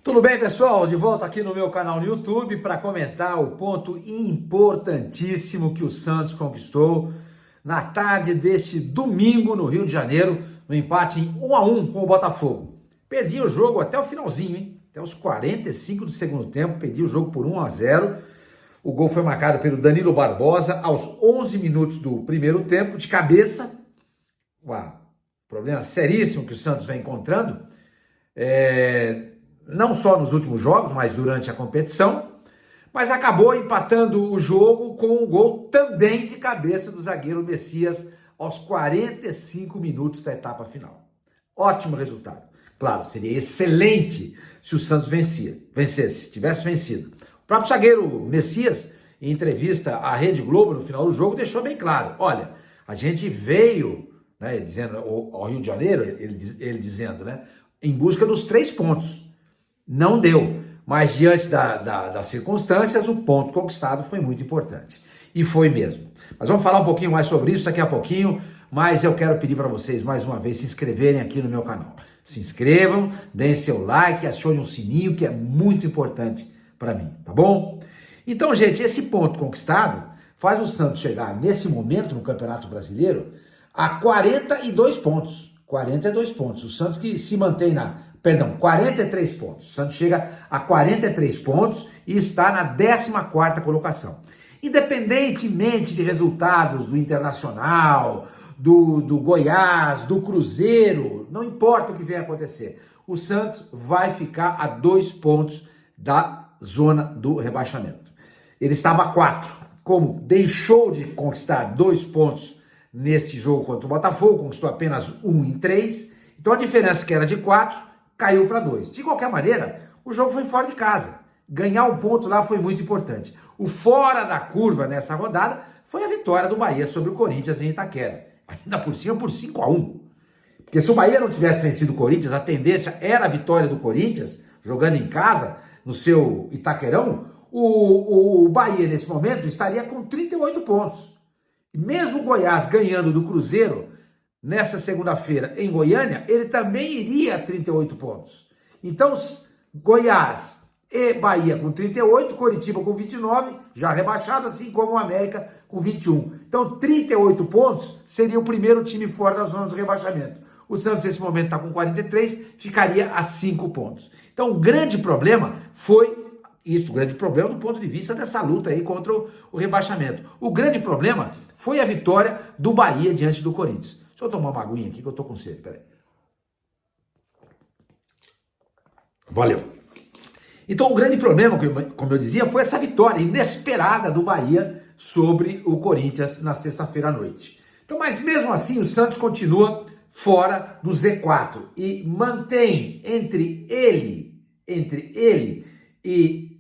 Tudo bem, pessoal? De volta aqui no meu canal no YouTube para comentar o ponto importantíssimo que o Santos conquistou na tarde deste domingo no Rio de Janeiro, no empate em 1-1 com o Botafogo. Perdi o jogo até o finalzinho, hein? Até os 45 do segundo tempo, perdi o jogo por 1-0. O gol foi marcado pelo Danilo Barbosa aos 11 minutos do primeiro tempo, de cabeça. Problema seríssimo que o Santos vem encontrando. Não só nos últimos jogos, mas durante a competição, mas acabou empatando o jogo com um gol também de cabeça do zagueiro Messias aos 45 minutos da etapa final. Ótimo resultado. Claro, seria excelente se o Santos vencesse, tivesse vencido. O próprio zagueiro Messias, em entrevista à Rede Globo no final do jogo, deixou bem claro: olha, a gente veio, né, dizendo ao Rio de Janeiro, ele dizendo, né, em busca dos 3 pontos. Não deu, mas diante das circunstâncias, o ponto conquistado foi muito importante. E foi mesmo. Mas vamos falar um pouquinho mais sobre isso daqui a pouquinho, mas eu quero pedir para vocês, mais uma vez, se inscreverem aqui no meu canal. Se inscrevam, deem seu like, acionem o sininho, que é muito importante para mim, tá bom? Então, gente, esse ponto conquistado faz o Santos chegar, nesse momento, no Campeonato Brasileiro, a 42 pontos. 42 pontos. O Santos que se mantém 43 pontos. O Santos chega a 43 pontos e está na 14ª colocação. Independentemente de resultados do Internacional, do Goiás, do Cruzeiro, não importa o que venha acontecer, o Santos vai ficar a 2 pontos da zona do rebaixamento. Ele estava a 4. Como deixou de conquistar 2 pontos neste jogo contra o Botafogo, conquistou apenas 1 em 3, então a diferença que era de 4 caiu para 2. De qualquer maneira, o jogo foi fora de casa. Ganhar um ponto lá foi muito importante. O fora da curva nessa rodada foi a vitória do Bahia sobre o Corinthians em Itaquera. Ainda por cima por 5-1. Porque se o Bahia não tivesse vencido o Corinthians, a tendência era a vitória do Corinthians, jogando em casa, no seu Itaquerão, o Bahia nesse momento estaria com 38 pontos. E mesmo o Goiás ganhando do Cruzeiro nessa segunda-feira em Goiânia, ele também iria a 38 pontos. Então, Goiás e Bahia com 38, Coritiba com 29, já rebaixado, assim como o América com 21. Então, 38 pontos seria o primeiro time fora da zona de rebaixamento. O Santos, nesse momento, está com 43, ficaria a 5 pontos. Então, o grande problema foi isso, o grande problema do ponto de vista dessa luta aí contra o rebaixamento. O grande problema foi a vitória do Bahia diante do Corinthians. Deixa eu tomar uma aguinha aqui que eu tô com sede, peraí. Valeu. Então o grande problema, como eu dizia, foi essa vitória inesperada do Bahia sobre o Corinthians na sexta-feira à noite. Então, mas mesmo assim o Santos continua fora do Z4 e mantém entre ele e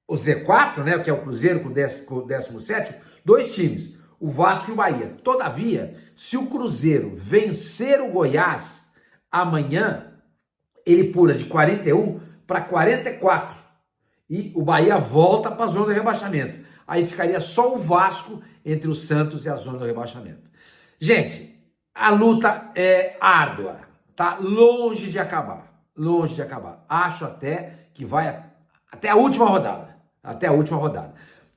o Z4, né, que é o Cruzeiro com o 17º, 2 times, o Vasco e o Bahia. Todavia, se o Cruzeiro vencer o Goiás amanhã, ele pula de 41 para 44. E o Bahia volta para a zona do rebaixamento. Aí ficaria só o Vasco entre o Santos e a zona do rebaixamento. Gente, a luta é árdua, tá longe de acabar. Longe de acabar. Acho até que vai até a última rodada. Até a última rodada.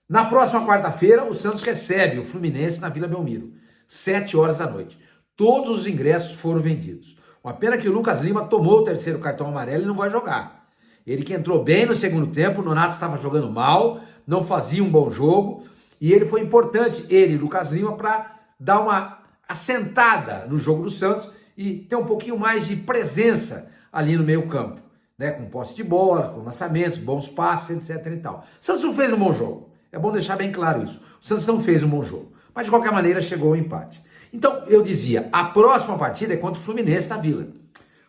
Na próxima quarta-feira, o Santos recebe o Fluminense na Vila Belmiro, 7h da noite. Todos os ingressos foram vendidos. Uma pena que o Lucas Lima tomou o 3º cartão amarelo e não vai jogar. Ele que entrou bem no segundo tempo, o Nonato estava jogando mal, não fazia um bom jogo, e ele foi importante, ele, Lucas Lima, para dar uma assentada no jogo do Santos e ter um pouquinho mais de presença ali no meio campo, né? Com posse de bola, com lançamentos, bons passes, etc e tal. O Santos não fez um bom jogo. É bom deixar bem claro isso. O Santos não fez um bom jogo, mas de qualquer maneira chegou ao empate. Então, eu dizia, a próxima partida é contra o Fluminense na Vila.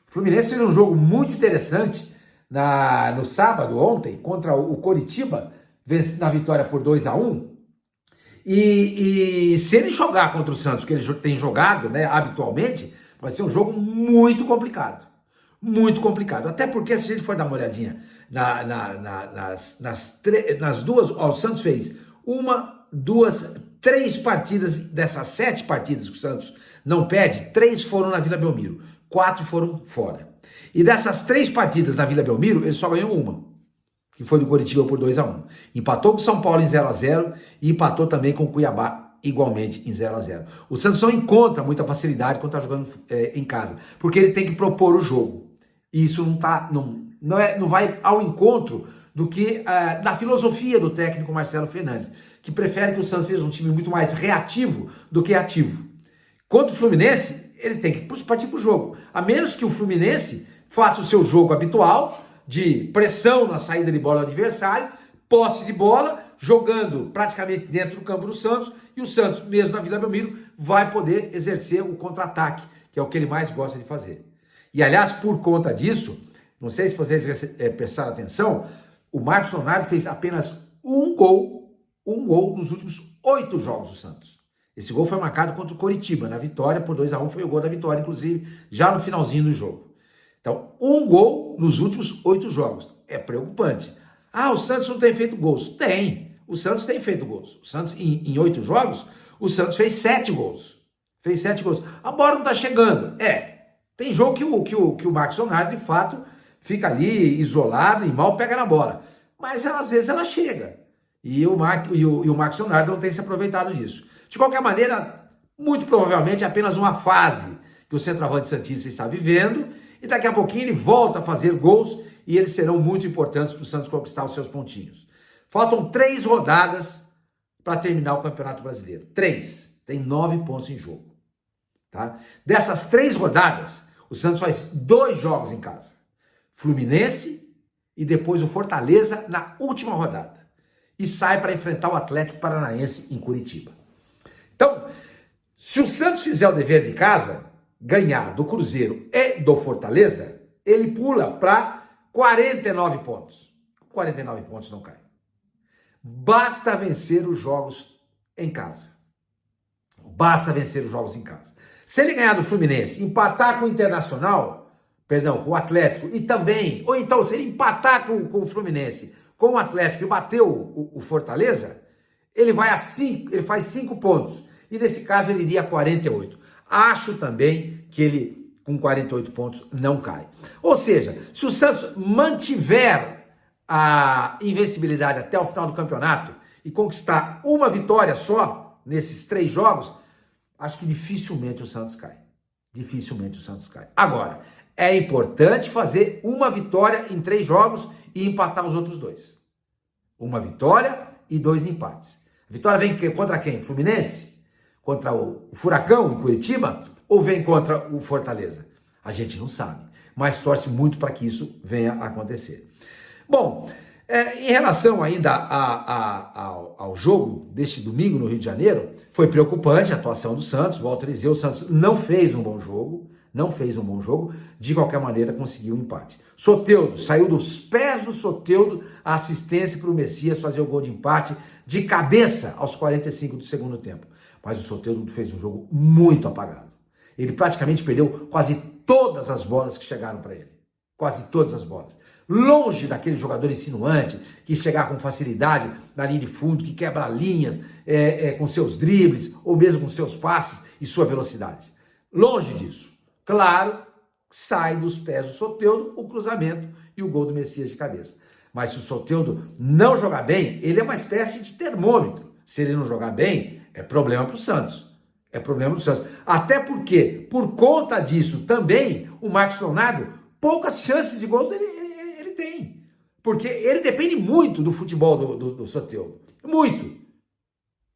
O Fluminense fez um jogo muito interessante no sábado, ontem, contra o Coritiba, na vitória por 2-1. E se ele jogar contra o Santos, que ele tem jogado, né, habitualmente, vai ser um jogo muito complicado. Muito complicado. Até porque, se a gente for dar uma olhadinha nas duas, o Santos fez 3 partidas dessas 7 partidas que o Santos não perde, 3 foram na Vila Belmiro. 4 foram fora. E dessas 3 partidas na Vila Belmiro, ele só ganhou uma, que foi do Coritiba por 2-1. Empatou com o São Paulo em 0-0 e empatou também com o Cuiabá igualmente em 0-0. O Santos não encontra muita facilidade quando está jogando em casa, porque ele tem que propor o jogo. E isso não vai ao encontro do que da filosofia do técnico Marcelo Fernandes, que prefere que o Santos seja um time muito mais reativo do que ativo. Contra o Fluminense, ele tem que partir para o jogo. A menos que o Fluminense faça o seu jogo habitual de pressão na saída de bola do adversário, posse de bola, jogando praticamente dentro do campo do Santos, e o Santos, mesmo na Vila Belmiro, vai poder exercer o contra-ataque, que é o que ele mais gosta de fazer. E, aliás, por conta disso, não sei se vocês prestaram atenção, o Marcos Leonardo fez apenas um gol nos últimos 8 jogos do Santos. Esse gol foi marcado contra o Coritiba, na vitória por 2-1, foi o gol da vitória, inclusive, já no finalzinho do jogo. Então, um gol nos últimos 8 jogos. É preocupante. Ah, o Santos não tem feito gols. Tem. O Santos tem feito gols. O Santos, em 8 jogos, o Santos fez 7 gols. Fez 7 gols. A bola não está chegando. Tem jogo que o Marcos Leonardo, de fato, fica ali isolado e mal pega na bola. Mas, às vezes, ela chega. E o Marcos Leonardo não tem se aproveitado disso. De qualquer maneira, muito provavelmente é apenas uma fase que o centroavante santista está vivendo, e daqui a pouquinho ele volta a fazer gols e eles serão muito importantes para o Santos conquistar os seus pontinhos. Faltam 3 rodadas para terminar o Campeonato Brasileiro. 3. Tem 9 pontos em jogo. Tá? Dessas 3 rodadas, o Santos faz 2 jogos em casa. Fluminense e depois o Fortaleza na última rodada. E sai para enfrentar o Atlético Paranaense em Curitiba. Então, se o Santos fizer o dever de casa, ganhar do Cruzeiro e do Fortaleza, ele pula para 49 pontos. 49 pontos não cai. Basta vencer os jogos em casa. Basta vencer os jogos em casa. Se ele ganhar do Fluminense, empatar com o Internacional, com o Atlético, e também, ou então se ele empatar com o Fluminense, com o Atlético e bater o Fortaleza, ele faz 5 pontos. E nesse caso ele iria a 48. Acho também que ele, com 48 pontos, não cai. Ou seja, se o Santos mantiver a invencibilidade até o final do campeonato e conquistar uma vitória só nesses 3 jogos, acho que dificilmente o Santos cai. Dificilmente o Santos cai. Agora, é importante fazer uma vitória em 3 jogos e empatar os outros 2. Uma vitória e 2 empates. A vitória vem contra quem? Fluminense? Contra o Furacão em Curitiba? Ou vem contra o Fortaleza? A gente não sabe, mas torce muito para que isso venha a acontecer. Bom, em relação ainda ao jogo deste domingo no Rio de Janeiro, foi preocupante a atuação do Santos, volto a dizer, o Santos não fez um bom jogo, de qualquer maneira conseguiu um empate. Soteldo, saiu dos pés do Soteldo a assistência para o Messias fazer o gol de empate de cabeça aos 45 do segundo tempo. Mas o Soteldo fez um jogo muito apagado. Ele praticamente perdeu quase todas as bolas que chegaram para ele. Quase todas as bolas. Longe daquele jogador insinuante que chegar com facilidade na linha de fundo, que quebra linhas com seus dribles ou mesmo com seus passes e sua velocidade. Longe disso. Claro, sai dos pés do Soteldo o cruzamento e o gol do Messias de cabeça. Mas se o Soteldo não jogar bem, ele é uma espécie de termômetro. Se ele não jogar bem, é problema para o Santos. É problema do Santos. Até porque, por conta disso também, o Marcos Leonardo, poucas chances de gols ele tem. Porque ele depende muito do futebol do Soteldo. Muito.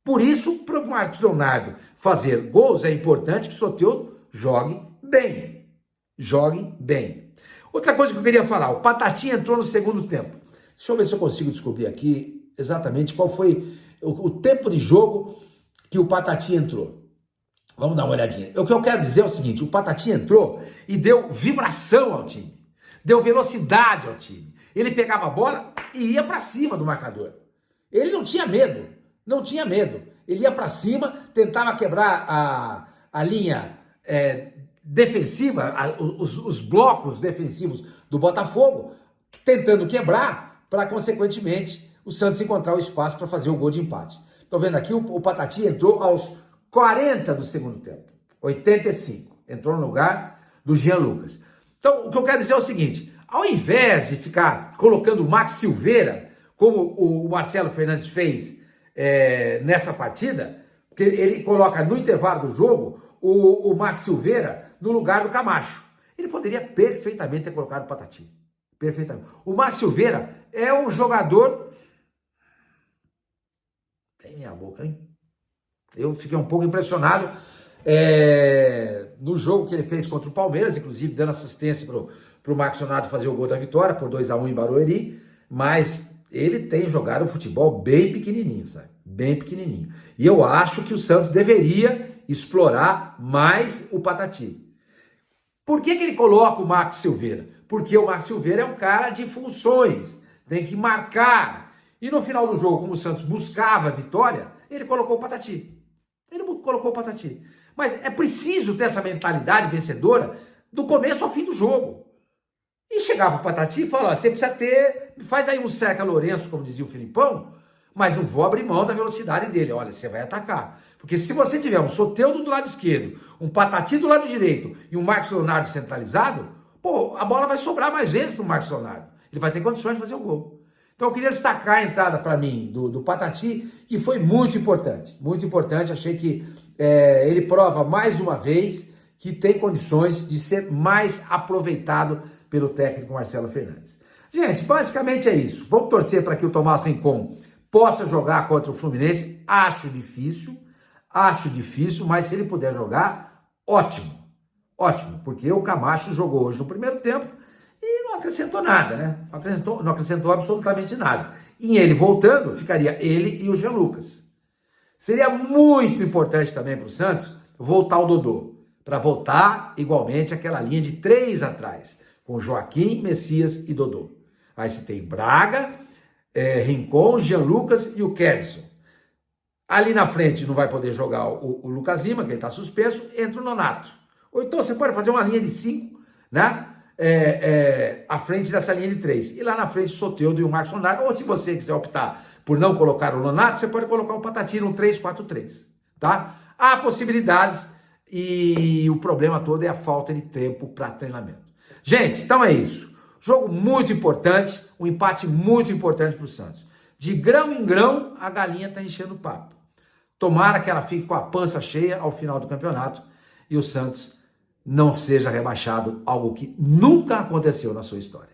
Por isso, para o Marcos Leonardo fazer gols, é importante que o Soteldo jogue bem. Jogue bem. Outra coisa que eu queria falar, o Patatinha entrou no segundo tempo. Deixa eu ver se eu consigo descobrir aqui exatamente qual foi o tempo de jogo que o Patatinha entrou. Vamos dar uma olhadinha. O que eu quero dizer é o seguinte, o Patatinha entrou e deu vibração ao time. Deu velocidade ao time. Ele pegava a bola e ia para cima do marcador. Ele não tinha medo. Não tinha medo. Ele ia para cima, tentava quebrar a linha defensiva, os blocos defensivos do Botafogo, tentando quebrar para, consequentemente, o Santos encontrar o espaço para fazer o gol de empate. Estou vendo aqui, o Patati entrou aos 40 do segundo tempo, 85. Entrou no lugar do Jean Lucas. Então, o que eu quero dizer é o seguinte, ao invés de ficar colocando o Max Silveira, como o Marcelo Fernandes fez nessa partida, que ele coloca no intervalo do jogo o Max Silveira no lugar do Camacho. Ele poderia perfeitamente ter colocado o Patati. Perfeitamente. O Max Silveira é um jogador... Tem minha boca, hein? Eu fiquei um pouco impressionado no jogo que ele fez contra o Palmeiras, inclusive dando assistência para o Marcos Leonardo fazer o gol da vitória, por 2-1 em Barueri, mas ele tem jogado um futebol bem pequenininho, sabe? Bem pequenininho. E eu acho que o Santos deveria explorar mais o Patati. Por que ele coloca o Max Silveira? Porque o Max Silveira é um cara de funções, tem que marcar. E no final do jogo, como o Santos buscava a vitória, ele colocou o Patati. Ele colocou o Patati. Mas é preciso ter essa mentalidade vencedora do começo ao fim do jogo. E chegar para o Patati e falar, você precisa ter, faz aí um Serca Lourenço, como dizia o Filipão, mas não vou abrir mão da velocidade dele. Olha, você vai atacar. Porque se você tiver um Soteldo do lado esquerdo, um Patati do lado direito e um Marcos Leonardo centralizado, pô, a bola vai sobrar mais vezes para o Marcos Leonardo. Ele vai ter condições de fazer o gol. Então eu queria destacar a entrada para mim do Patati, que foi muito importante. Muito importante, achei que ele prova mais uma vez que tem condições de ser mais aproveitado pelo técnico Marcelo Fernandes. Gente, basicamente é isso. Vamos torcer para que o Tomás Rincon possa jogar contra o Fluminense. Acho difícil, mas se ele puder jogar, ótimo. Ótimo, porque o Camacho jogou hoje no primeiro tempo e não acrescentou nada, né? Não acrescentou absolutamente nada. E ele voltando, ficaria ele e o Jean Lucas. Seria muito importante também para o Santos voltar o Dodô, para voltar igualmente aquela linha de 3 atrás, com Joaquim, Messias e Dodô. Aí você tem Braga, Rincon, Jean Lucas e o Kevson. Ali na frente não vai poder jogar o Lucas Lima, que ele está suspenso, entra o Nonato. Ou então você pode fazer uma linha de 5, né? À frente dessa linha de 3. E lá na frente o Soteldo e o Marcos Leonardo. Ou se você quiser optar por não colocar o Nonato, você pode colocar o Patati no 3-4-3. Tá? Há possibilidades e o problema todo é a falta de tempo para treinamento. Gente, então é isso. Jogo muito importante, um empate muito importante para o Santos. De grão em grão, a galinha está enchendo o papo. Tomara que ela fique com a pança cheia ao final do campeonato e o Santos não seja rebaixado, algo que nunca aconteceu na sua história.